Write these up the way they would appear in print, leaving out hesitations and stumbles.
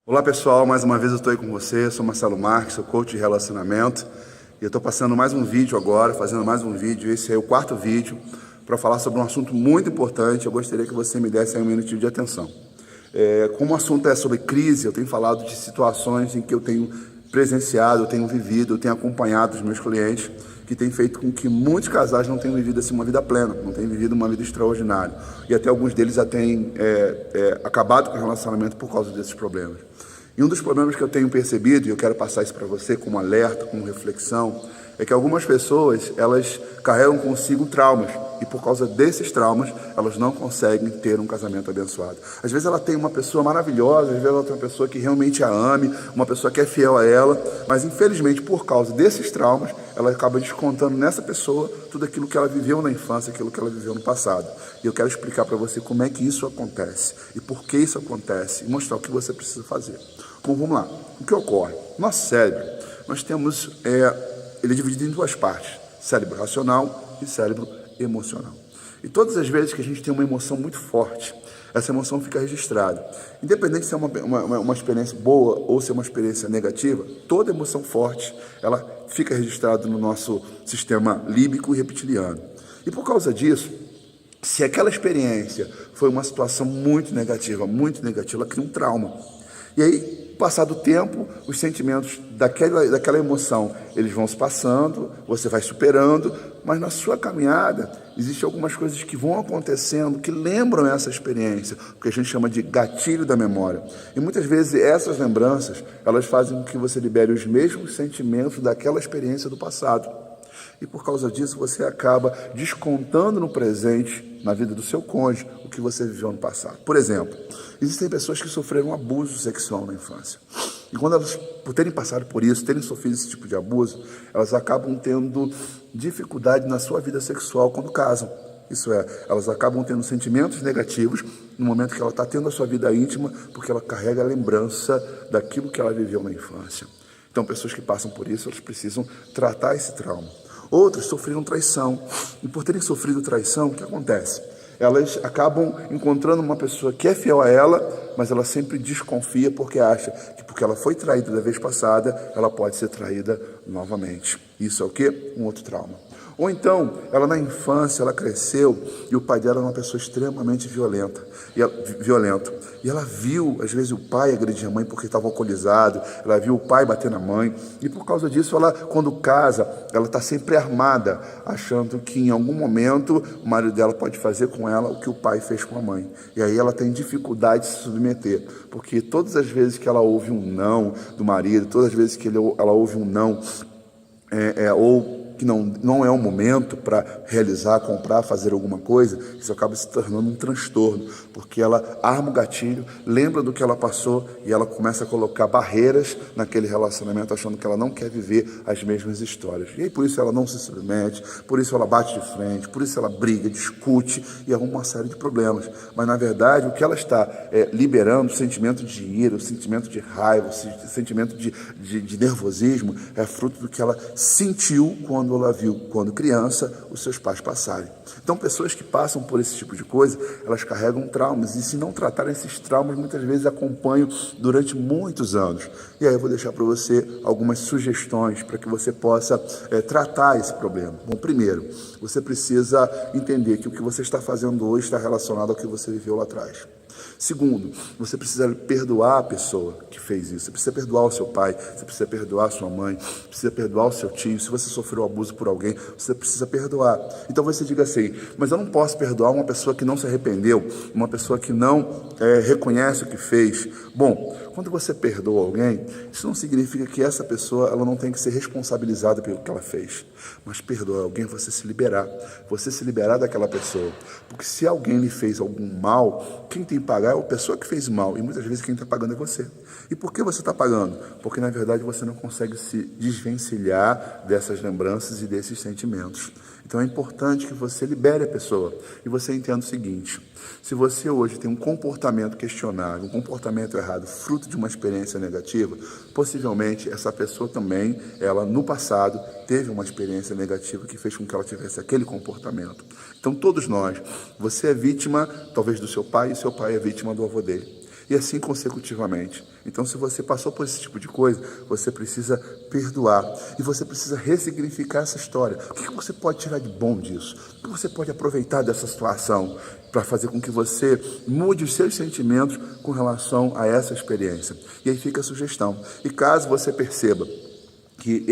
Olá pessoal, mais uma vez eu estou aí com você, sou Marcelo Marques, sou coach de relacionamento e eu estou passando mais um vídeo agora, fazendo mais um vídeo, esse é o quarto vídeo para falar sobre um assunto muito importante. Eu gostaria que você me desse aí um minutinho de atenção. Como o assunto é sobre crise, eu tenho falado de situações em que eu tenho presenciado, eu tenho vivido, eu tenho acompanhado os meus clientes, que tem feito com que muitos casais não tenham vivido assim uma vida plena, não tenham vivido uma vida extraordinária. E até alguns deles já têm acabado com o relacionamento por causa desses problemas. E um dos problemas que eu tenho percebido, e eu quero passar isso para você como alerta, como reflexão, é que algumas pessoas, elas carregam consigo traumas, e por causa desses traumas, elas não conseguem ter um casamento abençoado. Às vezes ela tem uma pessoa maravilhosa, às vezes ela tem uma pessoa que realmente a ame, uma pessoa que é fiel a ela, mas infelizmente por causa desses traumas, ela acaba descontando nessa pessoa tudo aquilo que ela viveu na infância, aquilo que ela viveu no passado. E eu quero explicar para você como é que isso acontece, e por que isso acontece, e mostrar o que você precisa fazer. Bom, vamos lá. O que ocorre? Nosso cérebro, nós temos, ele é dividido em duas partes, cérebro racional e cérebro emocional. E todas as vezes que a gente tem uma emoção muito forte, essa emoção fica registrada. Independente se é uma experiência boa ou se é uma experiência negativa, toda emoção forte, ela fica registrada no nosso sistema límbico e reptiliano. E por causa disso, se aquela experiência foi uma situação muito negativa, ela cria um trauma. E aí, passado o tempo, os sentimentos daquela emoção, eles vão se passando, você vai superando, mas na sua caminhada, existem algumas coisas que vão acontecendo que lembram essa experiência, o que a gente chama de gatilho da memória. E muitas vezes essas lembranças, elas fazem com que você libere os mesmos sentimentos daquela experiência do passado. E por causa disso, você acaba descontando no presente, na vida do seu cônjuge, o que você viveu no passado. Por exemplo, existem pessoas que sofreram abuso sexual na infância. E quando elas, por terem passado por isso, terem sofrido esse tipo de abuso, elas acabam tendo dificuldade na sua vida sexual quando casam. Isso é, elas acabam tendo sentimentos negativos no momento que ela está tendo a sua vida íntima, porque ela carrega a lembrança daquilo que ela viveu na infância. Então, pessoas que passam por isso, elas precisam tratar esse trauma. Outras sofreram traição, e por terem sofrido traição, o que acontece? Elas acabam encontrando uma pessoa que é fiel a ela, mas ela sempre desconfia porque acha que porque ela foi traída da vez passada, ela pode ser traída novamente. Isso é o quê? Um outro trauma. Ou então, ela na infância, ela cresceu e o pai dela era uma pessoa extremamente violento. E ela viu, às vezes, o pai agredir a mãe porque estava alcoolizado, ela viu o pai bater na mãe, e por causa disso, ela, quando casa, ela está sempre armada, achando que em algum momento o marido dela pode fazer com ela o que o pai fez com a mãe. E aí ela tem dificuldade de se submeter, porque todas as vezes que ela ouve um não do marido, todas as vezes que ela ouve um não, ou que não é o momento para realizar, comprar, fazer alguma coisa, isso acaba se tornando um transtorno, porque ela arma o gatilho, lembra do que ela passou e ela começa a colocar barreiras naquele relacionamento, achando que ela não quer viver as mesmas histórias. E aí por isso ela não se submete, por isso ela bate de frente, por isso ela briga, discute e arruma uma série de problemas. Mas na verdade o que ela está liberando, o sentimento de ira, o sentimento de raiva, o sentimento de nervosismo, é fruto do que ela sentiu quando ela viu, quando criança, os seus pais passarem. Então, pessoas que passam por esse tipo de coisa, elas carregam traumas, e se não tratarem esses traumas, muitas vezes acompanham durante muitos anos. E aí eu vou deixar para você algumas sugestões para que você possa tratar esse problema. Bom, primeiro, você precisa entender que o que você está fazendo hoje está relacionado ao que você viveu lá atrás. Segundo, você precisa perdoar a pessoa que fez isso. Você precisa perdoar o seu pai, você precisa perdoar a sua mãe, precisa perdoar o seu tio. Se você sofreu abuso por alguém, você precisa perdoar. Então você diga assim, mas eu não posso perdoar uma pessoa que não se arrependeu, uma pessoa que não reconhece o que fez. Bom, quando você perdoa alguém, isso não significa que essa pessoa ela não tem que ser responsabilizada pelo que ela fez. Mas perdoar alguém é você se liberar daquela pessoa. Porque se alguém lhe fez algum mal, quem tem que pagar é a pessoa que fez mal, e muitas vezes quem está pagando é você. E por que você está pagando? Porque na verdade você não consegue se desvencilhar dessas lembranças e desses sentimentos. Então é importante que você libere a pessoa e você entenda o seguinte: se você hoje tem um comportamento questionável, um comportamento errado, fruto de uma experiência negativa, possivelmente essa pessoa também, ela no passado teve uma experiência negativa que fez com que ela tivesse aquele comportamento. Então todos nós, você é vítima talvez do seu pai e seu pai é vítima do avô dele. E assim consecutivamente. Então, se você passou por esse tipo de coisa, você precisa perdoar. E você precisa ressignificar essa história. O que você pode tirar de bom disso? O que você pode aproveitar dessa situação para fazer com que você mude os seus sentimentos com relação a essa experiência? E aí fica a sugestão. E caso você perceba que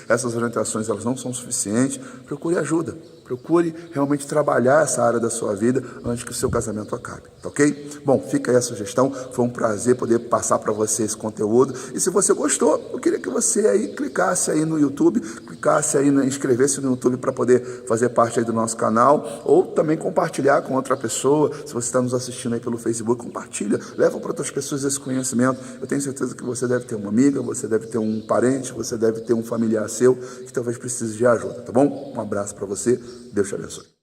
essas orientações elas não são suficientes, procure ajuda. Procure realmente trabalhar essa área da sua vida antes que o seu casamento acabe, tá ok? Bom, fica aí a sugestão, foi um prazer poder passar para você esse conteúdo. E se você gostou, eu queria que você aí clicasse aí no YouTube, clicasse aí, inscrevesse no YouTube para poder fazer parte aí do nosso canal, ou também compartilhar com outra pessoa. Se você está nos assistindo aí pelo Facebook, compartilha, leva para outras pessoas esse conhecimento. Eu tenho certeza que você deve ter uma amiga, você deve ter um parente, você deve ter um familiar seu que talvez precise de ajuda, tá bom? Um abraço para você. Deus te abençoe.